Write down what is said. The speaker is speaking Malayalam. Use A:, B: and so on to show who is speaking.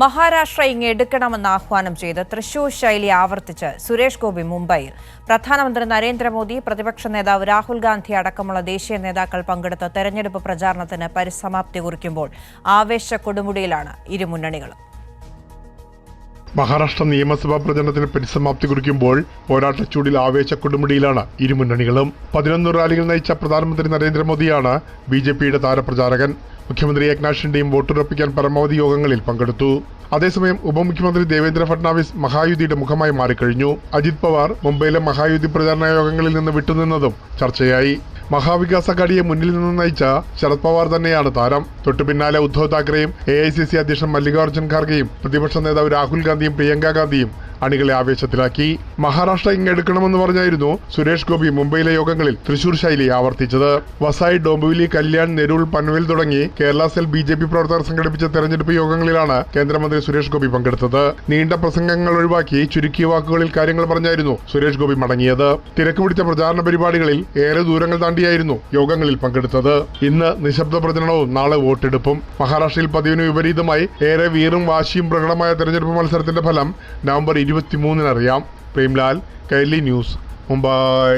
A: മഹാരാഷ്ട്ര ഇങ്ങെടുക്കണമെന്ന് ആഹ്വാനം ചെയ്ത് തൃശൂർ ശൈലി ആവർത്തിച്ച് സുരേഷ് ഗോപി മുംബൈയിൽ. പ്രധാനമന്ത്രി നരേന്ദ്രമോദി, പ്രതിപക്ഷ നേതാവ് രാഹുൽ ഗാന്ധി അടക്കമുള്ള ദേശീയ നേതാക്കൾ പങ്കെടുത്ത തെരഞ്ഞെടുപ്പ് പ്രചാരണത്തിന് പരിസമാപ്തി കുറിക്കുമ്പോൾ ആവേശ കൊടുമുടിയിലാണ് ഇരുമുന്നണികളും.
B: മഹാരാഷ്ട്ര നിയമസഭാ പ്രചരണത്തിന് പരിസമാപ്തി കുറിക്കുമ്പോൾ പോരാട്ടച്ചൂടിൽ ആവേശ കൊടുമുടിയിലാണ് ഇരുമുന്നണികളും. 11 റാലികൾ നയിച്ച പ്രധാനമന്ത്രി നരേന്ദ്രമോദിയാണ് BJPയുടെ താരപ്രചാരകൻ. മുഖ്യമന്ത്രി ഏക്നാഥ് ഷിൻഡെയും വോട്ടുറപ്പിക്കാൻ പരമാവധി യോഗങ്ങളിൽ പങ്കെടുത്തു. അതേസമയം ഉപമുഖ്യമന്ത്രി ദേവേന്ദ്ര ഫഡ്നാവിസ് മഹായുതിയുടെ മുഖമായി മാറിക്കഴിഞ്ഞു. അജിത് പവാർ മുംബൈയിലെ മഹായുതി പ്രചാരണ യോഗങ്ങളിൽ നിന്ന് വിട്ടുനിന്നതും ചർച്ചയായി. മഹാവികാസ് അഘാഡിയെ മുന്നിൽ നിന്ന് നയിച്ച ശരത് പവാർ തന്നെയാണ് താരം. തൊട്ടു പിന്നാലെ ഉദ്ധവ് താക്കറെയും AICC അധ്യക്ഷൻ മല്ലികാർജ്ജുൻ ഖാർഗെയും പ്രതിപക്ഷ നേതാവ് രാഹുൽ ഗാന്ധിയും പ്രിയങ്ക ഗാന്ധിയും അണികളെ ആവേശത്തിലാക്കി. മഹാരാഷ്ട്ര ഇങ്ങെടുക്കണമെന്ന് പറഞ്ഞായിരുന്നു സുരേഷ് ഗോപി മുംബൈയിലെ യോഗങ്ങളിൽ തൃശൂർ ശൈലി ആവർത്തിച്ചത്. വസായി, ഡോംബിവിലി, കല്യാൺ, നെരൂൾ, പൻവേൽ തുടങ്ങി കേരള സെൽ BJP പ്രവർത്തകർ സംഘടിപ്പിച്ച തെരഞ്ഞെടുപ്പ് യോഗങ്ങളിലാണ് കേന്ദ്രമന്ത്രി സുരേഷ് ഗോപി പങ്കെടുത്തത്. നീണ്ട പ്രസംഗങ്ങൾ ഒഴിവാക്കി ചുരുക്കിയ വാക്കുകളിൽ കാര്യങ്ങൾ പറഞ്ഞായിരുന്നു സുരേഷ് ഗോപി മടങ്ങിയത്. തിരക്ക് പിടിച്ച പ്രചാരണ പരിപാടികളിൽ ഏറെ ദൂരങ്ങൾ താണ്ടിയായിരുന്നു യോഗങ്ങളിൽ പങ്കെടുത്തത്. ഇന്ന് നിശബ്ദ പ്രചരണവും നാളെ വോട്ടെടുപ്പും. മഹാരാഷ്ട്രയിൽ പതിവിന് വിപരീതമായി ഏറെ വീറും വാശിയും പ്രകടമായ തെരഞ്ഞെടുപ്പ് മത്സരത്തിന്റെ ഫലം നവംബർ 23-ന് അറിയാം. പ്രേംലാൽ, കൈരളി ന്യൂസ്, മുംബൈ.